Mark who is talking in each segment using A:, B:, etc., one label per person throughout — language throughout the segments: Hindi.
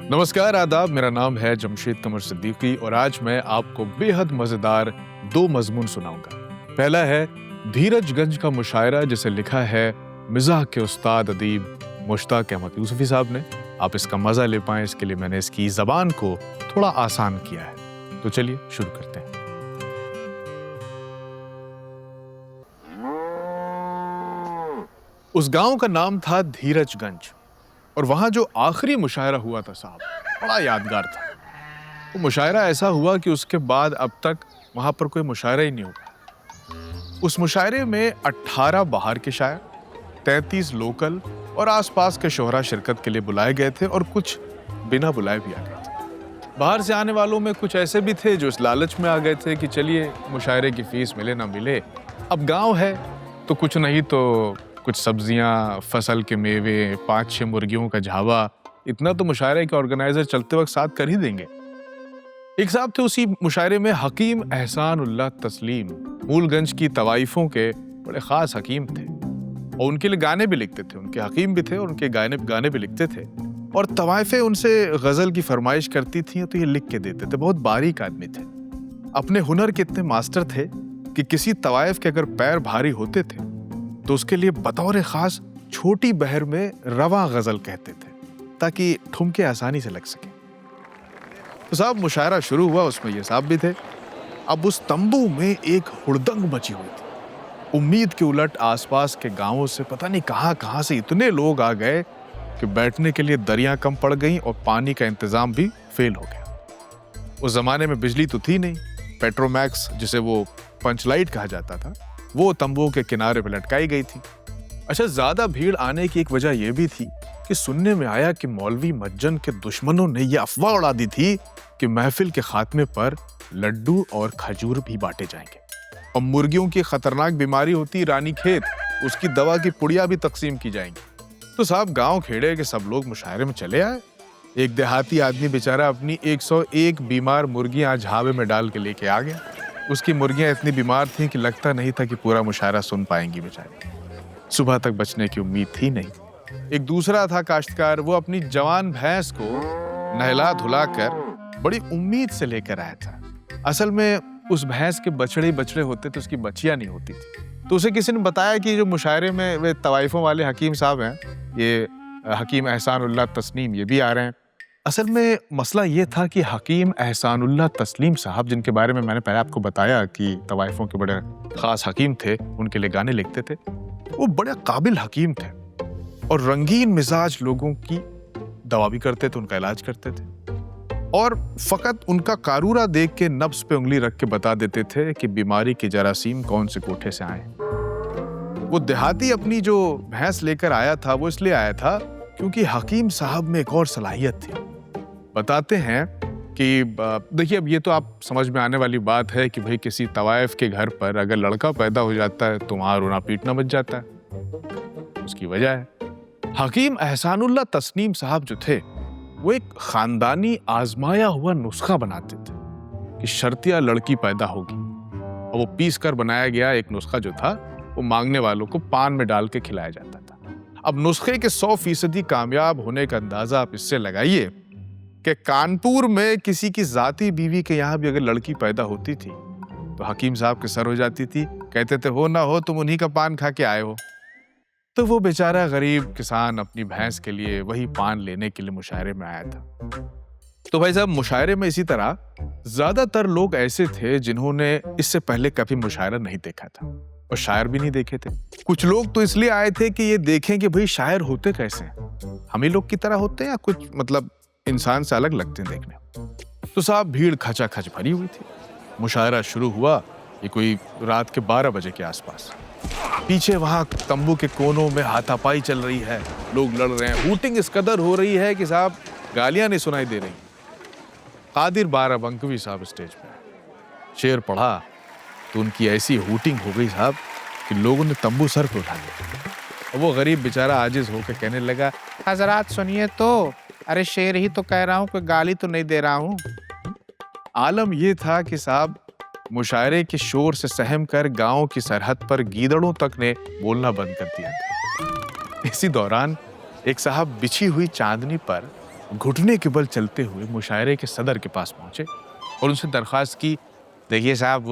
A: नमस्कार, आदाब। मेरा नाम है जमशेद कमर सिद्दीकी और आज मैं आपको बेहद मजेदार दो मजमून सुनाऊंगा। पहला है धीरजगंज का मुशायरा, जिसे लिखा है मिज़ाह के उस्ताद अदीब मुश्ताक अहमद यूसुफी साहब ने। आप इसका मजा ले पाएं, इसके लिए मैंने इसकी जबान को थोड़ा आसान किया है। तो चलिए शुरू करते हैं। उस गांव का नाम था धीरजगंज और वहां जो आखिरी मुशायरा हुआ था साहब, बड़ा यादगार था। वो मुशायरा ऐसा हुआ कि उसके बाद अब तक वहां पर कोई मुशायरा ही नहीं हुआ। उस मुशायरे में 18 बाहर के शायर, 33 लोकल और आसपास के शोहरा शिरकत के लिए बुलाए गए थे और कुछ बिना बुलाए भी आ गए थे। बाहर से आने वालों में कुछ ऐसे भी थे जो इस लालच में आ गए थे कि चलिए मुशायरे की फीस मिले ना मिले, अब गाँव है तो कुछ नहीं तो कुछ सब्जियां, फसल के मेवे, 5-6 मुर्गियों का झावा, इतना तो मुशायरे के ऑर्गेनाइजर चलते वक्त साथ कर ही देंगे। एक साहब थे उसी मुशायरे में, हकीम एहसान उल्लाह तस्लीम, मूलगंज की तवाइफों के बड़े खास हकीम थे और उनके लिए गाने भी लिखते थे। उनके हकीम भी थे और उनके गाने भी लिखते थे और तवाइफें उनसे गजल की फरमाइश करती थी तो ये लिख के देते थे। बहुत बारीक आदमी थे, अपने हुनर के इतने मास्टर थे कि किसी तवाइफ के अगर पैर भारी होते थे तो उसके लिए बतौर खास छोटी बहर में रवा गजल कहते थे ताकि ठुमके आसानी से लग सके। तो साहब मुशायरा शुरू हुआ, उसमें ये साहब भी थे। अब उस तंबू में एक हुड़दंग मची हुई थी। उम्मीद के उलट आसपास के गांवों से पता नहीं कहां से इतने लोग आ गए कि बैठने के लिए दरियां कम पड़ गईं और पानी का इंतजाम भी फेल हो गया। उस जमाने में बिजली तो थी नहीं, पेट्रोमैक्स जिसे वो पंचलाइट कहा जाता था वो तंबुओं के किनारे पर लटकाई गई थी। अच्छा, ज्यादा भीड़ आने की एक वजह यह भी थी कि सुनने में आया कि मौलवी मज्जन के दुश्मनों ने यह अफवाह उड़ा दी थी कि महफिल के खात्मे पर लड्डू और खजूर भी बांटे जाएंगे और मुर्गियों की खतरनाक बीमारी होती रानीखेत, उसकी दवा की पुड़िया भी तकसीम की जाएंगी। तो साहब गांव खेड़े के सब लोग मुशायरे में चले आए। एक देहाती आदमी बेचारा अपनी 101 बीमार मुर्गियां झावे में डाल के लेके आ गया। उसकी मुर्गियां इतनी बीमार थीं कि लगता नहीं था कि पूरा मुशायरा सुन पाएंगी बेचारी। सुबह तक बचने की उम्मीद थी नहीं। एक दूसरा था काश्तकार, वो अपनी जवान भैंस को नहला धुलाकर बड़ी उम्मीद से लेकर आया था। असल में उस भैंस के बछड़े होते थे, उसकी बच्चियां नहीं होती थी। तो उसे किसी ने बताया कि जो मुशायरे में वे तवाइफों वाले हकीम साहब हैं, ये हकीम एहसान उल्लाह तस्लीम, ये भी आ रहे हैं। असल में मसला ये था कि हकीम एहसानुल्लाह तस्लीम साहब, जिनके बारे में मैंने पहले आपको बताया कि तवाइफों के बड़े खास हकीम थे, उनके लिए गाने लिखते थे, वो बड़े काबिल हकीम थे और रंगीन मिजाज लोगों की दवा भी करते थे, उनका इलाज करते थे और फकत उनका कारूरा देख के नब्ज पे उंगली रख के बता देते थे कि बीमारी के जरासीम कौन से कोठे से आए। वो देहाती अपनी जो भैंस लेकर आया था वो इसलिए आया था क्योंकि हकीम साहब में एक और सलाहियत थी। बताते हैं कि देखिए, अब ये तो आप समझ में आने वाली बात है कि भाई किसी तवाइफ के घर पर अगर लड़का पैदा हो जाता है तो वहां रोना पीटना मच जाता है। उसकी वजह है हकीम एहसानुल्लाह तस्लीम साहब जो थे वो एक खानदानी आजमाया हुआ नुस्खा बनाते थे कि शर्तिया लड़की पैदा होगी और वो पीस कर बनाया गया एक नुस्खा जो था वो मांगने वालों को पान में डाल के खिलाया जाता था। अब नुस्खे के 100% कामयाब होने का अंदाजा आप इससे लगाइए कि कानपुर में किसी की जाती बीवी के यहाँ भी अगर लड़की पैदा होती थी तो हकीम साहब के सर हो जाती थी। कहते थे हो ना हो तुम उन्हीं का पान खा के आए हो। तो वो बेचारा गरीब किसान अपनी भैंस के लिए वही पान लेने के लिए मुशायरे में आया था। तो भाई साहब, मुशायरे में इसी तरह ज्यादातर लोग ऐसे थे जिन्होंने इससे पहले कभी मुशायरा नहीं देखा था और शायर भी नहीं देखे थे। कुछ लोग तो इसलिए आए थे कि ये देखें कि भाई शायर होते कैसे हैं, हम ही लोग की तरह होते हैं या कुछ मतलब इंसान से अलग लगते हैं देखने। तो साहब भीड़ खचाखच भरी हुई थी। मुशायरा शुरू हुआ, ये कोई रात के 12 बजे के आसपास। पीछे वहां तंबू के कोनों में हाथापाई चल रही है, लोग लड़ रहे हैं, हूटिंग इस कदर हो रही है कि साहब गालियां नहीं सुनाई दे रही। कादिर बाराबंकवी साहब स्टेज पे शेर पढ़ा तो उनकी ऐसी हूटिंग हो गई साहब कि लोगों ने तंबू सर पे उठा लिया और वो गरीब बेचारा आजिज होकर कहने लगा, हजरात सुनिए तो, अरे शेर ही तो कह रहा हूं, कोई गाली तो नहीं दे रहा हूं। आलम यह था कि साहब मुशायरे के शोर से सहम कर गांव की सरहद पर गीदड़ों तक ने बोलना बंद कर दिया था। इसी दौरान एक साहब बिछी हुई चांदनी पर घुटने के बल चलते हुए मुशायरे के सदर के पास पहुंचे और उनसे दरख्वास्त की, देखिए साहब,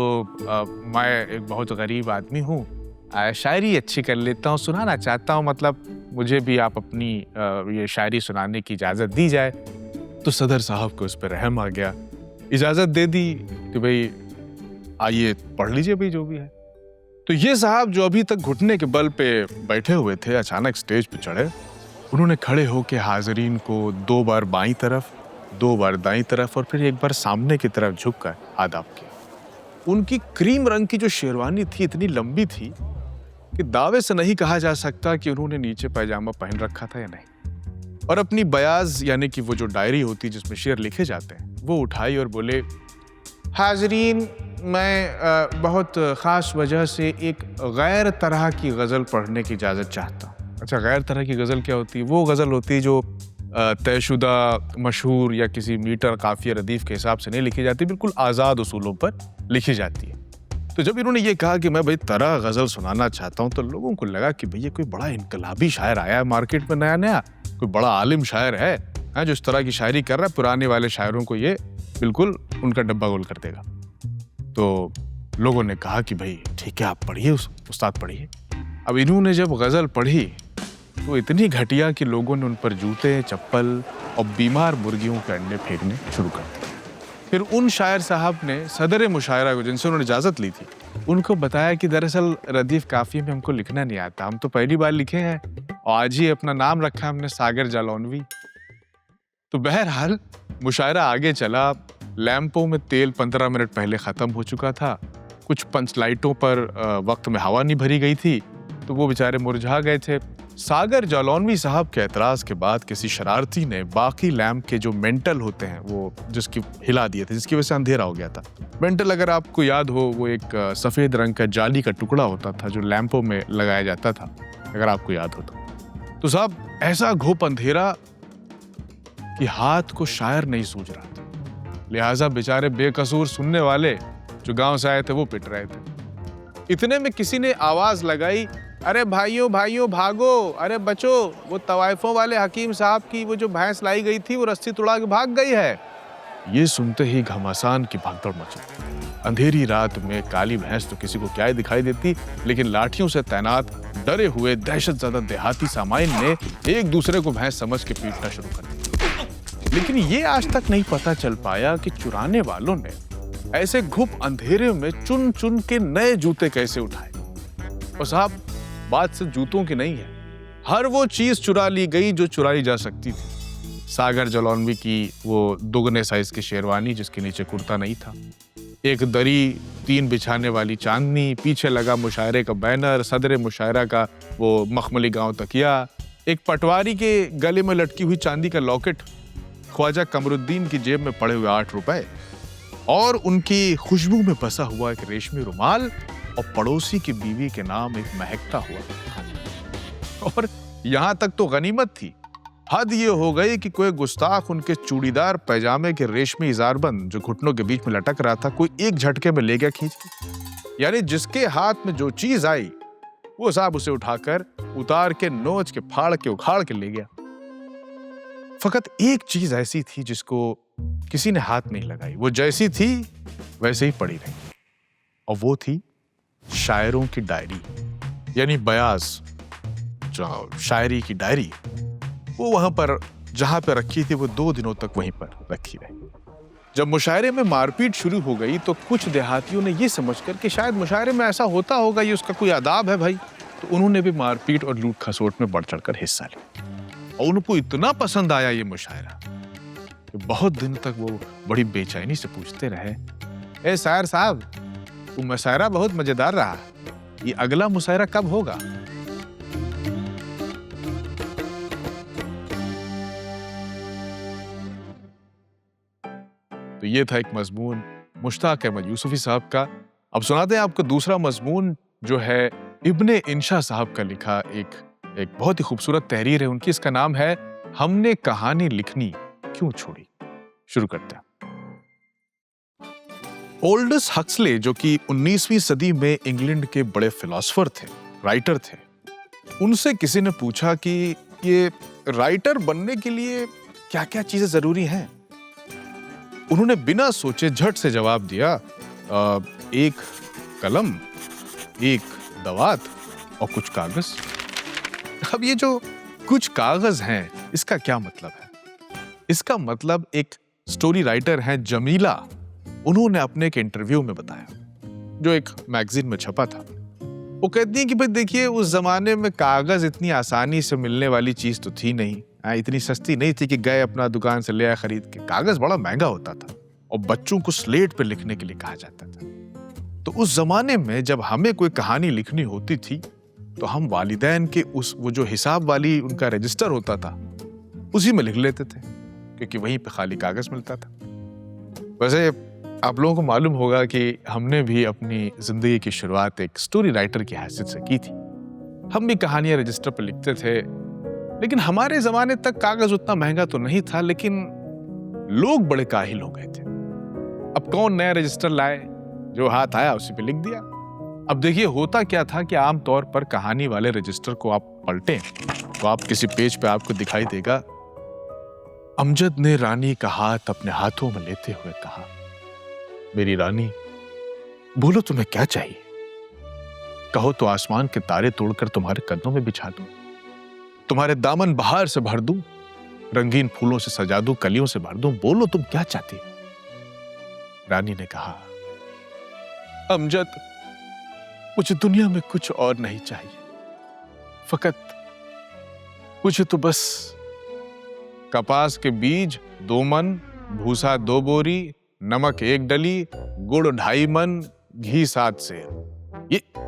A: मैं एक बहुत गरीब आदमी हूँ, शायरी अच्छी कर लेता हूँ, सुनाना चाहता हूँ, मतलब मुझे भी आप अपनी ये शायरी सुनाने की इजाज़त दी जाए। तो सदर साहब को उस पर रहम आ गया, इजाज़त दे दी कि भाई आइए पढ़ लीजिए भाई जो भी है। तो ये साहब जो अभी तक घुटने के बल पे बैठे हुए थे, अचानक स्टेज पे चढ़े। उन्होंने खड़े होकर हाज़रीन को 2 बार बाईं तरफ, 2 बार दाईं तरफ और फिर एक बार सामने की तरफ झुककर आदाब किया। उनकी क्रीम रंग की जो शेरवानी थी इतनी लंबी थी कि दावे से नहीं कहा जा सकता कि उन्होंने नीचे पैजामा पहन रखा था या नहीं। और अपनी बयाज यानी कि वो जो डायरी होती जिसमें शेर लिखे जाते हैं वो उठाई और बोले, हाज़रीन, मैं बहुत ख़ास वजह से एक गैर तरह की गज़ल पढ़ने की इजाज़त चाहता हूँ। अच्छा, गैर तरह की गज़ल क्या होती है? वो गज़ल होती है जो तयशुदा, मशहूर या किसी मीटर, काफ़िया, रदीफ़ के हिसाब से नहीं लिखी जाती, बिल्कुल आज़ाद उसूलों पर लिखी जाती है। तो जब इन्होंने ये कहा कि मैं भाई तरह गज़ल सुनाना चाहता हूँ, तो लोगों को लगा कि भाई ये कोई बड़ा इनकलाबी शायर आया है मार्केट में नया नया, कोई बड़ा आलिम शायर है जो इस तरह की शायरी कर रहा है। पुराने वाले शायरों को ये बिल्कुल उनका डब्बा गोल कर देगा। तो लोगों ने कहा कि भाई ठीक है, आप पढ़िए, उस्ताद पढ़िए। अब इन्होंने जब गज़ल पढ़ी तो इतनी घटिया कि लोगों ने उन पर जूते, चप्पल और बीमार मुर्गियों के अंडे फेंकने शुरू कर दिए। फिर उन शायर साहब ने सदर मुशायरा को, जिनसे उन्होंने इजाज़त ली थी, उनको बताया कि दरअसल रदीफ़ काफ़ी में हमको लिखना नहीं आता, हम तो पहली बार लिखे हैं और आज ही अपना नाम रखा हमने सागर जालौनवी। तो बहरहाल मुशायरा आगे चला। लैंपों में तेल 15 मिनट पहले ख़त्म हो चुका था। कुछ पंच लाइटों पर वक्त में हवा नहीं भरी गई थी, तो वो बेचारे मुरझा गए थे। सागर जालौनवी साहब के एतराज़ के बाद किसी शरारती ने बाकी लैंप के जो मेंटल होते हैं वो जिसकी हिला दिए थे, जिसकी वजह से अंधेरा हो गया था। मेंटल, अगर आपको याद हो, वो एक सफ़ेद रंग का जाली का टुकड़ा होता था जो लैंपों में लगाया जाता था, अगर आपको याद हो तो साहब ऐसा घोप अंधेरा कि हाथ को शायर नहीं सूझ रहा था। लिहाजा बेचारे बेकसूर सुनने वाले जो गांव से आए थे वो पिट रहे थे। इतने में किसी ने आवाज लगाई, अरे भाइयों भाइयों भागो, अरे बचो, वो तवाइफों वाले हकीम साहब की वो जो भैंस लाई गई थी वो रस्सी तुड़ा के भाग गई है। ये सुनते ही घमासान की भागदौड़ मच गई। अंधेरी रात में काली भैंस तो किसी को क्या ही दिखाई देती, लेकिन लाठियों से तैनात डरे हुए दहशत ज़दा देहाती सामाइन ने एक दूसरे को भैंस समझ के पीटना शुरू कर दिया। लेकिन ये आज तक नहीं पता चल पाया कि चुराने वालों ने ऐसे घुप अंधेरे में चुन चुन के नए जूते कैसे उठाए। और साहब बात सिर्फ जूतों की नहीं है, हर वो चीज चुरा ली गई जो चुराई जा सकती थी। सागर जालौनवी की वो दोगुने साइज की शेरवानी जिसके नीचे कुर्ता नहीं था, एक दरी, 3 बिछाने वाली चांदनी, पीछे लगा मुशायरे का बैनर, सदर मुशायरा का वो मखमली गांव तकिया, एक पटवारी के गले में लटकी हुई चांदी का लॉकेट, ख्वाजा कमरुद्दीन की जेब में पड़े हुए 8 रुपए और उनकी खुशबू में बसा हुआ एक रेशमी रुमाल और पड़ोसी की बीवी के नाम एक महकता हुआ। और यहां तक तो गनीमत थी। हद ये हो गई कि कोई गुस्ताख उनके चूड़ीदार पैजामे के रेशमी इजारबंद जो घुटनों के बीच में लटक रहा था, कोई एक झटके में ले गया खींच के। यानी जिसके हाथ में जो चीज आई वो साहब उसे उठाकर उतार के नोच के फाड़ के उखाड़ के ले गया। फकत एक चीज ऐसी थी जिसको किसी ने हाथ नहीं लगाई, वो जैसी थी वैसे ही पड़ी रही, और वो थी शायरों की डायरी, यानी बयाज, जो शायरी की डायरी, वो वहां पर जहां पर रखी थी वो 2 दिनों तक वहीं पर रखी रही। जब मुशायरे में मारपीट शुरू हो गई तो कुछ देहातियों ने ये समझकर कि शायद मुशायरे में ऐसा होता होगा, ये उसका कोई आदाब है भाई, तो उन्होंने भी मारपीट और लूट खसोट में बढ़ चढ़कर हिस्सा लिया। और उनको इतना पसंद आया ये मुशायरा कि बहुत दिन तक वो बड़ी बेचैनी से पूछते रहे, ए शायर साहब, वो मुशायरा बहुत मजेदार रहा, ये अगला मुशायरा कब होगा? तो ये था एक मजमून मुश्ताक अहमद यूसुफी साहब का। अब सुनाते हैं आपको दूसरा मजमून जो है इब्ने इंशा साहब का लिखा एक बहुत ही खूबसूरत तहरीर है उनकी। इसका नाम है हमने कहानी लिखनी क्यों छोड़ी। शुरू करते हैं। ओल्डस हक्सले जो कि 19वीं सदी में इंग्लैंड के बड़े फिलोसोफर थे, राइटर थे, उनसे किसी ने पूछा कि ये राइटर बनने के लिए क्या क्या चीजें जरूरी हैं। उन्होंने बिना सोचे झट से जवाब दिया, एक कलम, एक दवात और कुछ कागज। अब ये जो कुछ कागज हैं, इसका क्या मतलब है? इसका मतलब एक स्टोरी राइटर हैं जमीला, उन्होंने अपने एक इंटरव्यू में बताया, जो एक मैगजीन में छपा था। वो कहती हैं कि भाई देखिए, उस जमाने में कागज इतनी आसानी से मिलने वाली चीज तो थी नहीं, इतनी सस्ती नहीं थी कि गए अपना दुकान से ले आए खरीद के। कागज बड़ा महंगा होता था और बच्चों को स्लेट पे लिखने के लिए कहा जाता था। तो उस जमाने में जब हमें कोई कहानी लिखनी होती थी तो हम वालिदैन के वो जो हिसाब वाली उनका रजिस्टर होता था उसी में लिख लेते थे, क्योंकि वहीं पे खाली कागज मिलता था। वैसे आप लोगों को मालूम होगा कि हमने भी अपनी जिंदगी की शुरुआत एक स्टोरी राइटर की हैसियत से की थी। हम भी कहानियां रजिस्टर पर लिखते थे, लेकिन हमारे जमाने तक कागज उतना महंगा तो नहीं था, लेकिन लोग बड़े काहिल हो गए थे। अब कौन नया रजिस्टर लाए, जो हाथ आया उसी पे लिख दिया। अब देखिए होता क्या था कि आमतौर पर कहानी वाले रजिस्टर को आप पलटें तो आप किसी पेज पे आपको दिखाई देगा, अमजद ने रानी का हाथ अपने हाथों में लेते हुए कहा, मेरी रानी बोलो तुम्हें क्या चाहिए, कहो तो आसमान के तारे तोड़कर तुम्हारे कदमों में बिछा दूं, तुम्हारे दामन बहार से भर दूं, रंगीन फूलों से सजा दूं, कलियों से भर दूं, बोलो तुम क्या चाहती हो। रानी ने कहा, अमजद मुझे दुनिया में कुछ और नहीं चाहिए, फकत मुझे तो बस कपास के बीज 2 मन, भूसा 2 बोरी, नमक 1 डली, गुड़ 2.5 मन, घी 7 सेर।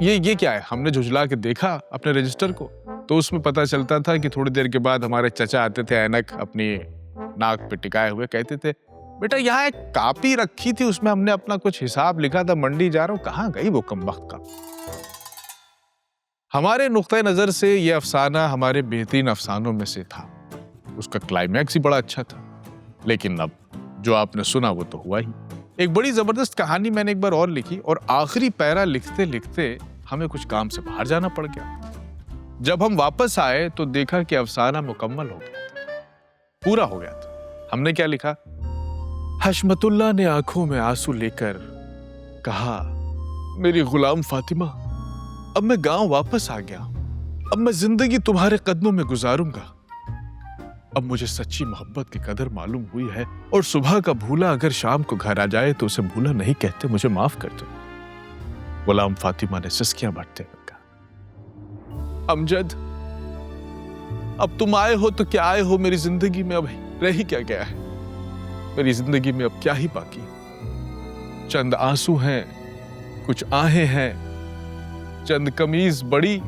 A: ये क्या है? हमने झुझला के देखा अपने रजिस्टर को, तो उसमें पता चलता था कि थोड़ी देर के बाद हमारे चचा आते थे, ऐनक अपनी नाक पे टिकाए हुए, कहते थे, बेटा यहाँ एक कापी रखी थी, उसमें हमने अपना कुछ हिसाब लिखा था, मंडी जा रहा हूं, कहाँ गई वो कमबख्त का। हमारे नुक्ते नजर से ये अफसाना हमारे बेहतरीन अफसानों में से था। उसका क्लाइमैक्स ही बड़ा अच्छा था, लेकिन अब जो आपने सुना वो तो हुआ ही। एक बड़ी जबरदस्त कहानी मैंने एक बार और लिखी, और आखिरी पैरा लिखते लिखते हमें कुछ काम से बाहर जाना पड़ गया। जब हम वापस आए तो देखा कि अफसाना मुकम्मल हो गया था, पूरा हो गया था। हमने क्या लिखा? हशमतुल्लाह ने आंखों में आंसू लेकर कहा, मेरी गुलाम फातिमा, अब मैं गांव वापस आ गया, अब मैं जिंदगी तुम्हारे कदमों में गुजारूंगा। अब मुझे सच्ची मोहब्बत की कदर मालूम हुई है, और सुबह का भूला अगर शाम को घर आ जाए तो उसे भूला नहीं कहते, मुझे माफ कर दो। गुलाम फातिमा ने सिसकियां भरते हुए कहा, अमजद अब तुम आए हो तो क्या आए हो, मेरी जिंदगी में अब रह ही क्या गया है? मेरी जिंदगी में अब क्या ही बाकी है? चंद आंसू हैं, कुछ आहें हैं, चंद कमीज बड़ी,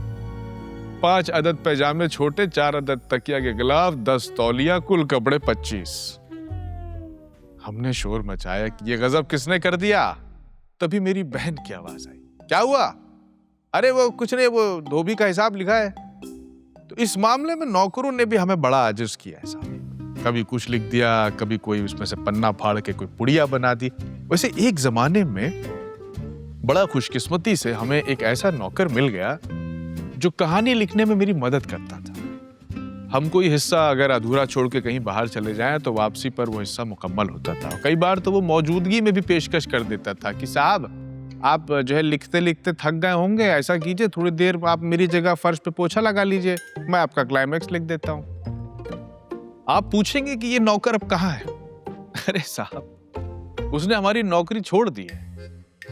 A: 5 अदद पैजामे छोटे, 4 अदद तकिया के गिलाफ, 10 तौलिया, कुल कपड़े 25। हमने शोर मचाया कि ये गजब किसने कर दिया। तभी मेरी बहन की आवाज आई, क्या हुआ? अरे वो कुछ नहीं, वो धोबी का हिसाब लिखा है। तो इस मामले में नौकरों ने भी हमें बड़ा आजिज किया है साहब। कभी कुछ लिख दिया, कभी कोई उसमें से पन्ना फाड़ के कोई पुड़िया बना दी। वैसे एक जमाने में बड़ा खुशकिस्मती से हमें एक ऐसा नौकर मिल गया जो कहानी लिखने में मेरी मदद करता था। हम कोई हिस्सा अगर अधूरा छोड़ के कहीं बाहर चले जाएं तो वापसी पर वो हिस्सा मुकम्मल होता था। कई बार तो वो मौजूदगी में भी पेशकश कर देता था कि साहब आप जो है लिखते लिखते थक गए होंगे, ऐसा कीजिए थोड़ी देर आप मेरी जगह फर्श पे पोछा लगा लीजिए, मैं आपका क्लाइमैक्स लिख देता हूँ। आप पूछेंगे कि ये नौकर अब कहाँ है? अरे साहब, उसने हमारी नौकरी छोड़ दी है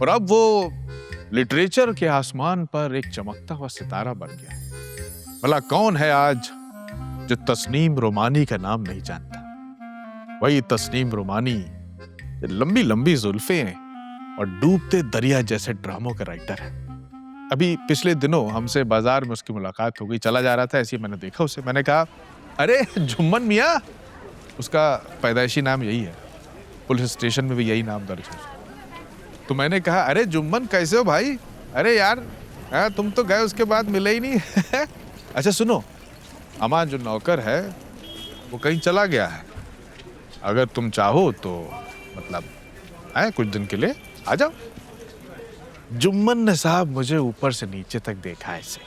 A: और अब वो लिटरेचर के आसमान पर एक चमकता हुआ सितारा बन गया है। भला कौन है आज जो तस्नीम रोमानी का नाम नहीं जानता? वही तस्नीम रोमानी, लंबी लंबी जुल्फें और डूबते दरिया जैसे ड्रामों का राइटर है। अभी पिछले दिनों हमसे बाजार में उसकी मुलाकात हो गई, चला जा रहा था, ऐसे ही मैंने देखा उसे। मैंने कहा, अरे जुम्मन मियाँ, उसका पैदाइशी नाम यही है, पुलिस स्टेशन में भी यही नाम दर्ज है। तो मैंने कहा, अरे जुम्मन कैसे हो भाई? अरे यार तुम तो गए उसके बाद मिले ही नहीं। अच्छा सुनो, अमान जो नौकर है वो कहीं चला गया है, अगर तुम चाहो तो मतलब कुछ दिन के लिए आ जाओ। जुम्मन ने साहब मुझे ऊपर से नीचे तक देखा, ऐसे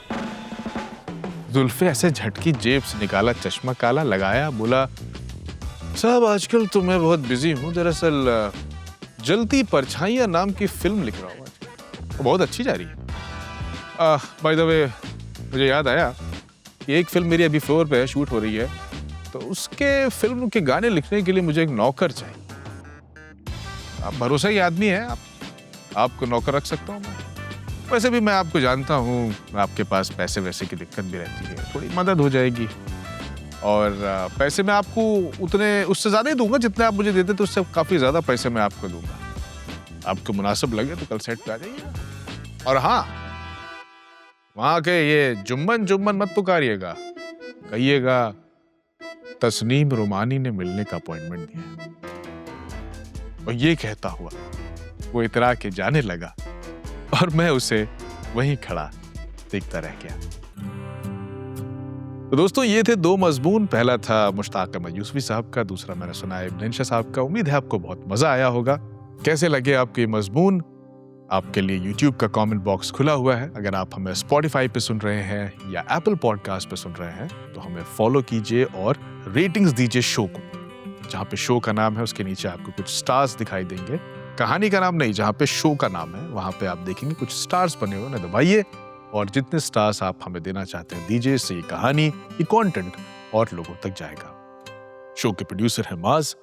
A: जुल्फे ऐसे झटकी, जेब से निकाला चश्मा काला लगाया, बोला, साहब आजकल तो मैं बहुत बिजी हूँ। दरअसल जलती परछाइयाँ नाम की फिल्म लिख रहा हूँ आजकल। वो बहुत अच्छी जा रही है। बाय द वे मुझे याद आया कि एक फिल्म मेरी अभी फ्लोर पे है, शूट हो रही है, तो उसके फिल्म के गाने लिखने के लिए मुझे एक नौकर चाहिए। आप भरोसेमंद आदमी हैं, आपको नौकर रख सकता हूँ मैं। वैसे भी मैं आपको जानता हूँ, आपके पास पैसे वैसे की दिक्कत भी रहती है, थोड़ी मदद हो जाएगी। और पैसे मैं आपको उससे ज़्यादा ही दूंगा जितने आप मुझे देते, तो उससे काफ़ी ज़्यादा पैसे मैं आपको दूंगा। आपको मुनासिब लगे तो कल सेट पे आ जाइए। और हाँ, वहाँ के ये जुम्मन जुम्मन मत पुकारिएगा, कहिएगा तस्नीम रोमानी ने मिलने का अपॉइंटमेंट दिया है। और ये कहता हुआ वो इतरा के जाने लगा और मैं उसे वहीं खड़ा देखता रह गया। तो दोस्तों, ये थे दो मजमून। पहला था मुश्ताक अहमद यूसुफी साहब का, दूसरा मैंने सुना इब्न इंशा साहब का। उम्मीद है आपको बहुत मजा आया होगा। कैसे लगे आपके मजमून? आपके लिए YouTube का कमेंट बॉक्स खुला हुआ है। अगर आप हमें Spotify पे सुन रहे हैं या Apple पॉडकास्ट पे सुन रहे हैं तो हमें फॉलो कीजिए और रेटिंग्स दीजिए शो को। जहाँ पे शो का नाम है उसके नीचे आपको कुछ स्टार्स दिखाई देंगे। कहानी का नाम नहीं, जहाँ पे शो का नाम है वहाँ पे आप देखेंगे कुछ स्टार्स बने हुए, उन्हें दबाइए और जितने स्टार्स आप हमें देना चाहते हैं दीजिए। इससे ये कहानी, ये कंटेंट और लोगों तक जाएगा। शो के प्रोड्यूसर है माज।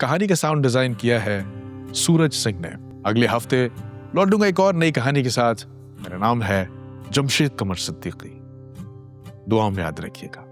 A: कहानी का साउंड डिजाइन किया है सूरज सिंह ने। अगले हफ्ते लौटूंगा एक और नई कहानी के साथ। मेरा नाम है जमशेद कमर सिद्दीकी। दुआ में याद रखिएगा।